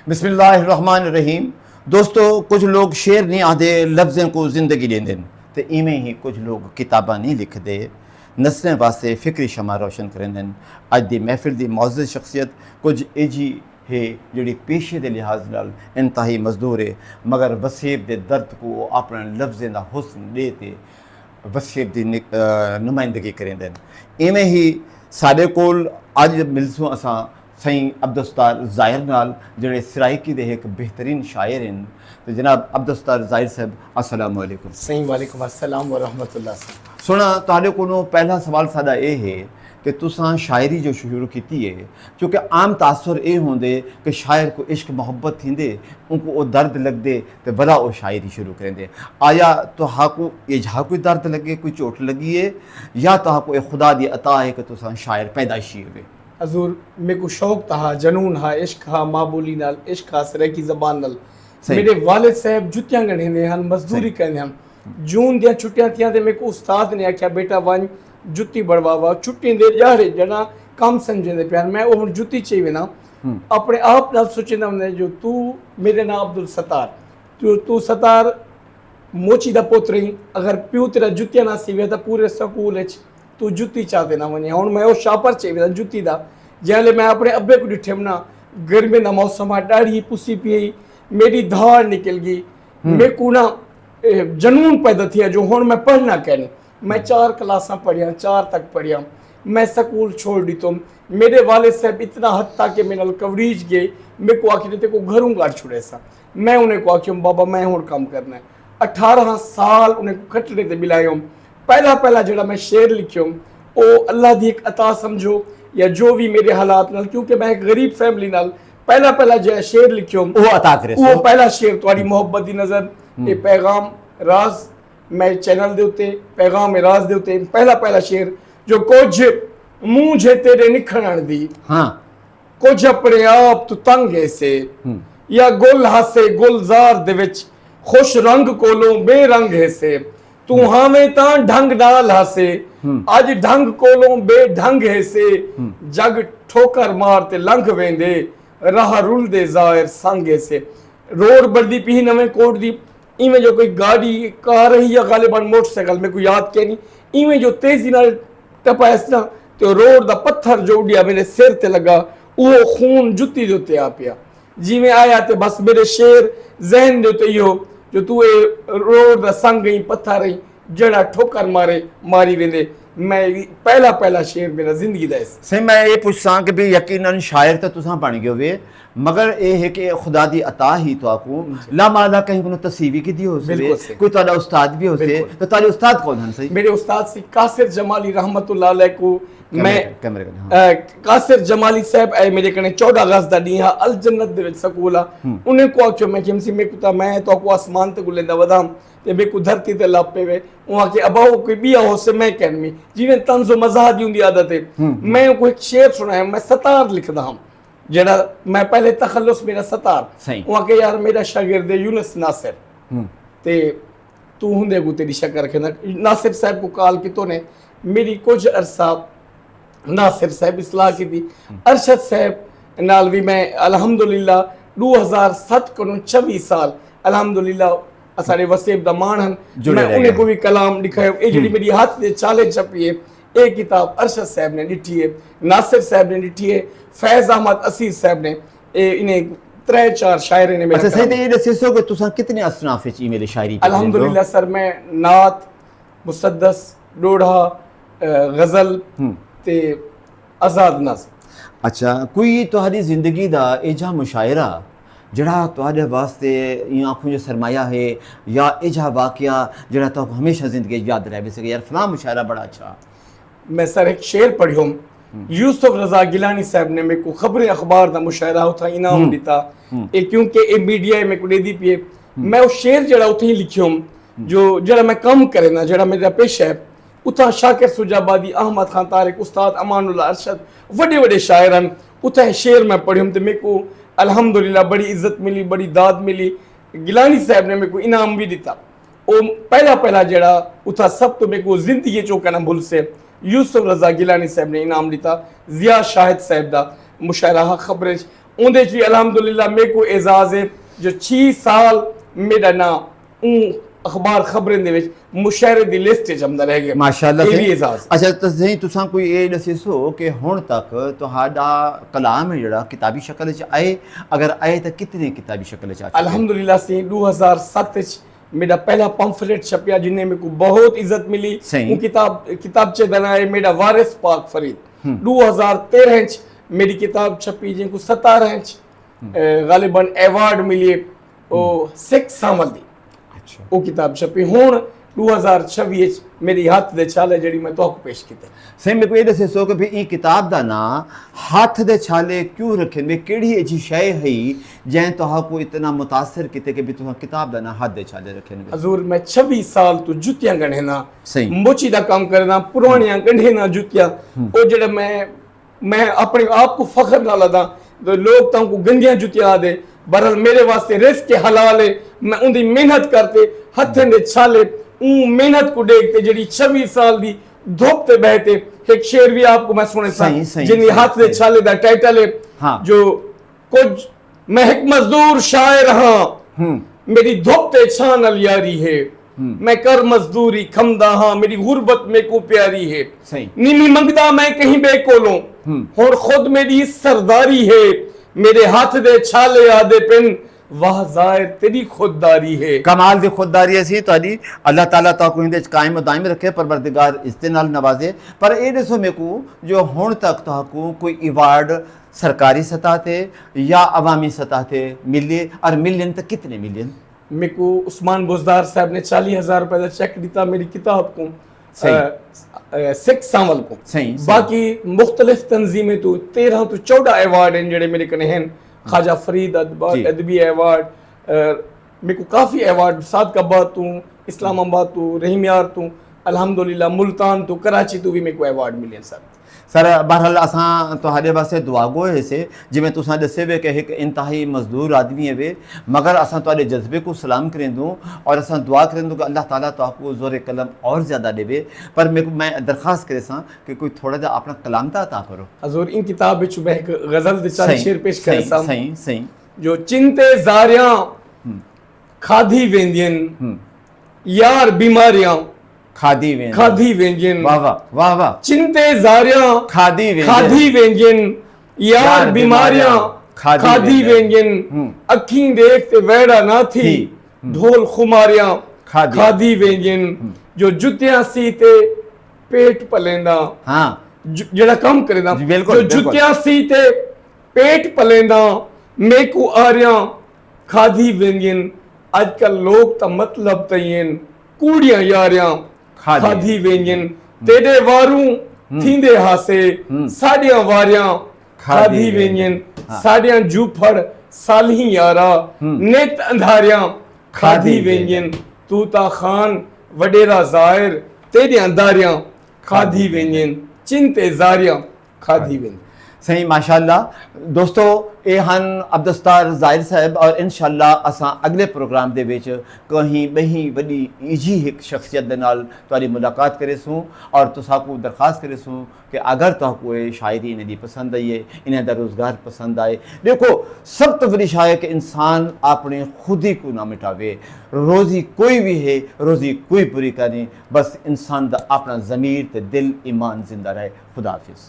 बिस्मिल्लाहिर्रहमानिर्रहीम। दोस्तों, कुछ लोग शेर नहीं आते, लफ्ज़ें को ज़िंदगी देंदे तो इवें ही कुछ लोग किताबां नहीं लिखते, नस्लें वास्ते फिक्री शमा रोशन करेंदे। अज दी महफिल दी मौजूद शख्सियत कुछ एजी है जिहड़ी पेशे के लिहाज नाल इंतहाई मजदूर है, मगर वसीब के दर्द को अपने लफ्ज़ें का हुस्न दे ते वसीब की नुमाइंदगी करेंदे। इवें ही साडे कोल अज मिलसूं असां सईं अब्दुल ज़ाहिर नाल जिहड़े सराइकी दे एक बेहतरीन शायर हैं। तो जनाब अब्दुल ज़ाहिर साहब, अस्सलाम वालेकुम। सही वालेकुम अस्सलाम व रहमतुल्लाह। सुना तुहाडे कोलों पहला सवाल साडा ये है कि तुसां शायरी जो शुरू की है, क्योंकि आम तासुर ये होंदे कि शायर को इश्क मोहब्बत थींदे, उनको वो दर्द लगदे तो भला वो शायरी शुरू करेंदे। आया तो हाको ये जहाँ कोई दर्द लगे, कोई चोट लगी है, या तो हाको खुदा दी अता है कि तुसां शायर पैदाइशी हुए? हजूर मेरे को शौक था, जनून हा, इश्क हा, माबूली नाल इश्क हा, सरे की जबान नाल। मेरे वालिद साहब जुत्तियां गढ़ेंदे हन, मजदूरी करते हन। जून दियां छुट्टियां थियां ते मेरे को उस्ताद ने आख्या बेटा वन जुत्ती बड़वावा, छुट्टी दे जा रहे जना कम समझेंदे प्यार। मैं वो जुत्ती चाहिए ना अपने आप नाल सोचेंदा हुंदा जो तू मेरे नाम अब्दुल सत्तार, तू सत्तार मोची दा पुत्र ही, अगर प्यू तेरा जुत्तियां ना सीवे तो पूरे स्कूल तू जुत्ती चाहते ना वने। हुण मैं वो शापर चाहिए जुत्ती दा। जैले मैं अपने अब्बे को डिठे ना, गर्मी का मौसम आ, दाढ़ी पुसी पी, मेरी धार निकल गई, मेरे को ना जनून पैदा थिया जो हुण मैं पढ़ना कहने। मैं 4 क्लासा पढ़िया, 4 तक पढ़िया, मैं स्कूल छोड़ दी। तो मेरे वाले साहब इतना हद तक कि मेरे कवरेज गए, मेरे को आखिर ते को घरों गाड़ छुड़े सा। मैं उन्हें को आख्यों बाबा मैं हुण काम करना है। 18 साल उन्हें कटड़े ते बिलायो। पहला जो मैं शेर लिखियो वो अल्लाह दी एक अता समझो या जो भी मेरे हालात नाल, क्योंकि मैं एक गरीब फैमिली नाल पहला जो शेर लिखियो वो अता करे। वो पहला शेर तुम्हारी मोहब्बत दी नजर ये पैगाम राज, मैं चैनल दे उत्ते पैगाम राज दे उत्ते पहला शेर जो कुछ मुंह जे तेरे निखरण दी, हाँ कुछ अपने आप तू तंग ऐसे, या गुल हासे गुलजार दे विच खुश रंग कोलों बेरंग ऐसे, तू हावे तां ढंग नाल हासे अज ढंग कोलों बेढंग ऐसे, जग ठोकर मार ते लंघ वेंदे राह रुलदे ज़ाहिर संग ऐसे। रोड बर्दी पी नवे कोट दी इवें जो कोई गाड़ी कार ही या गालिबन मोटरसाइकिल में कोई याद के नहीं, इवें जो तेजी नाल टपाया ना तो रोड दा पत्थर जो उड़िया मेरे सिर ते लगा, वो खून जुत्ती दे उत्ते आ पिया। जिवें आया ते बस मेरे शेर जहन दे उत्ते इहो जो तू ए रोड दा संग ही पत्थर ही जड़ा ठोकर मारी वेंदे। मैं पहला शेर मेरा जिंदगी दा सही। मैं ये पूछसा कि भी यकीनन शायर तो तुसां बन गए हुए, मगर ये है कि खुदा दी अता ही तो आपको लामाला कहीं को तसीवी की दी हो सके, कोई तुम्हारा उस्ताद भी हो सके। तो तुम्हारे उस्ताद कौन हैं? सही, मेरे उस्ताद से कासिर जमाली रहमतुल्लाह अलैह को मैं कासिर जमाली साहब आए मेरे कने 14 अगस्त दा डी अल जन्नत दे विच स्कूल आ। उन्हें को आख्यो मैं किमसी में कुता मैं तो को आसमान ते गुलेंदा वदाम ते बे को धरती ते लापे वे वहां के अबाओ कोई बिया हो से मैं कहनमी जिवें तंजो मज़ाह दी हुंदी आदत है। मैं कोई शेर सुनाया, मैं सतार लिखदा हूं जेड़ा मैं पहले तखल्लुस मेरा सतार वहां के यार मेरा शागिर्द यूनुस नासिर ते तू हुंदे को तेरी शक्कर रखना। नासिर साहब को कॉल की तो ने मेरी कुछ अरसा नासिर साहब इसलाह की थी। अरशद साहब नाल भी मैं अल्हम्दुलिल्लाह 2007 को 26 साल अल्हम्दुलिल्लाह असारे वसीब दा मान हन। मैं उन्हें को भी कलाम लिखायो। ये जेडी मेरी हाथ दे चाले छपी है ये किताब अरशद साहब ने लिखी है, नासिर साहब ने लिखी है, फैज अहमद असीर साहब ने इन्हें 3-4 शायरे ने मेरा। अच्छा सही। ये दसो कि तुसां कितने असनाफ च मेरी शायरी? अल्हम्दुलिल्लाह सर मैं नात, मुसद्दस, डोढ़ा, गजल ते आजाद नज़्म। अच्छा, कोई तुहारी जिंदगी दा एजा मुशायरा जड़ा तुहाडे वास्ते या आँखों जो सरमाया है या एजा वाकया जड़ा तो हमेशा जिंदगी याद रह सके, यार फलां मुशायरा बड़ा अच्छा? मैं सर एक शेर पढ़ियो यूसुफ रजा गिलानी साहब ने मेरे को खबरें अखबार दा मुशायरा उथा इनाम दिता ए क्योंकि ए मीडिया में को दे दी पिए। मैं वो शेर जड़ा उथे ही लिखियो जो जड़ा मैं कम करे ना जड़ा मेरा पेशा है उथा शाकिर सुजाबादी, अहमद खान तारिक, उस्ताद अमानुल्लाह अरशद बड़े शायरन उथा शेर मैं पढ़ियो तो मेरे को अल्हम्दुलिल्लाह बड़ी इज्जत मिली, बड़ी दाद मिली। गिलानी साहब ने मेरे को इनाम भी दिता। वो पहला जड़ा उथा सब तो मेरे को जिंदगी चौका ना भूल से यूसुफ रजा गिलानी साहब ने इनाम दिता। जिया शाहिद साहब दा मुशायरा खबरें उनदे च भी अल्हम्दुलिल्लाह मेरे को एजाज है जो 6 साल मेरा ना अखबार खबरें दे विच मुशायरे दी लिस्ट च आंदा रह गया माशाअल्लाह ये भी से एजाज। अच्छा ਤੁਸੀਂ तुसां कोई ਇਹ ਦੱਸਿਓ कि ਹੁਣ तक ਤੁਹਾਡਾ ਕਲਾਮ ਹੈ ਜਿਹੜਾ ਕਿਤਾਬੀ ਸ਼ਕਲ ਵਿੱਚ ਆਏ ਅਗਰ ਆਏ ਤਾਂ ਕਿਤਨੇ ਕਿਤਾਬੀ ਸ਼ਕਲ ਵਿੱਚ ਆ ਚੁੱਕੇ अल्हम्दुलिल्लाह से 2007 च मेरा पहला पंफलेट छपया जिन्हें मेरे को बहुत इज्जत मिली। सही। वो किताबचे दा नाम है मेरा वारिस पाक फरीद। 2013 च मेरी किताब छपी जिनको 17 च गालिबन अवार्ड मिली ओ सिख सामल दी अच्छा वो किताब छपी। हुन 2026 च मेरी हथ दे छाले जेड़ी मैं तुहानू पेश कीते। सही मेरे को ये दसो कि भी ये किताब का ना हाथ दे छाले क्यों रखे में केड़ी ऐसी शय है जैं तुहा को इतना मुतासर किते कि भी तुहा किताब का ना हाथ दे छाले रखे ने हजूर मैं 26 साल तो जुतियां गढ़ना सही। मोची दा काम करना पुरानियां गढ़ना जुतियां ओ जेड़ा मैं अपने आप को फख्र नाल अदा तो लोग तां को गंदियां जुतियां दे बहरहाल मेरे वास्ते रिस्क के हलाल है। मैं उनकी मेहनत करते हथें दे छाले मेहनत को देखते जेड़ी 26 साल दी धूप ते बहते। एक शेर भी आपको मैं सुने सही, सही, जिन्हें सही, हाथ दे सही। छाले दा टाइटल है हाँ। जो कुछ मैं एक मजदूर शायर हाँ मेरी धूप ते छान अल यारी है मैं कर मजदूरी खमदा हाँ मेरी गुर्बत में को प्यारी है सही। नीमी मंगदा मैं कहीं बेकोलों और खुद मेरी सरदारी है मेरे हाथ दे छाले आदे पिन वाह जाहिर तेरी खुददारी है। कमाल दी खुददारी सी तुहाडी अल्लाह ताला ताको इंदे च कायम दायम रखे परवरदिगार इसदे नाल नवाजे। पर ये दसो मेरे को जो हुण तक तुहाको कोई अवार्ड सरकारी सतह ते या अवामी सतह ते मिले और मिलन तो कितने मिलन? मेरे को उस्मान बुजदार साहब ने 40,000 रुपए का चेक दिता मेरी किताब को सिख सावल को। सही। बाकी मुख्तलिफ तंजीमें तो 13 तो 14 अवार्ड हैं जेड़े मेरे कने हैं। ख्वाजा फरीद अदबी अवार्ड मेरे को काफ़ी अवार्ड सादकाबाद तू इस्लामाबाद तू रहीमयार तू अल्हम्दुलिल्लाह मुल्तान तू कराची तू भी मेरे को अवार्ड मिले सर। सर बहरहाल असां तुहाडे वास्ते दुआ गो है से जिवें तुसां दसे वे कि एक इंतहाई मजदूर आदमी है वे मगर असां तुहाडे जज्बे को सलाम करेंदूँ और असां दुआ करेंदूँ कि अल्लाह ताला तुहाको ज़ोर कलम और ज़्यादा देवे। पर मेरे को मैं दरख्वास्त करे सां कि कोई थोड़ा जा अपना कलाम ता अता करो। हजूर इन किताब विच मैं एक गजल दे चार शेर पेश करे सां सही सही जो चिंते ज़ारियां खाधी वेंदियन यार बीमारियां खाधी वेंदियन वाह वाह वाह वाह चिंते ज़ारियां खाधी वेंदियन यार बीमारियां खाधी वेंदियन अखीं देखते वैड़ा ना थी ढोल खुमारियां खाधी वेंदियन जो जुतियां सीते पेट पलेंदा हाँ जेड़ा काम करेंदा जो जुतियां सीते पेट पलेंदा मैं को आरियां खाधी वेंदियन आजकल लोग ता मतलब तयन कूड़ियां यारियां खाधी वेंदियन तेरे वारू थींदे हासे साड़ियां वारियां खाधी वेंदियन साड़ियां जूफड़ साली यारा नेत अंधारियां खाधी वेंदियन तू ता खान वडेरा जाहिर तेरियां दारियां खाधी वेंदियन चिंते ज़ारियां खाधी वेंदियन। सही माशाअल्लाह दोस्तों ये हन अब्दुस्तार ज़ाहिर साहब और इंशाअल्लाह असां अगले प्रोग्राम दे विच कहीं बही वडी इजी एक शख्सियत दे नाल तुहाडी मुलाकात करेसूं और तुसाको दरख्वास्त करेसूं कि अगर तुहाको ये शायरी इन्हें दी पसंद आई है इन्हें दा रोज़गार पसंद आए। देखो सब तो बड़ी शाय कि इंसान अपने खुद ही को ना मिटावे रोज़ी कोई भी है रोज़ी कोई पूरी करे बस इंसान दा अपना ज़मीर ते दिल ईमान जिंदा रहे। खुदा हाफिज़।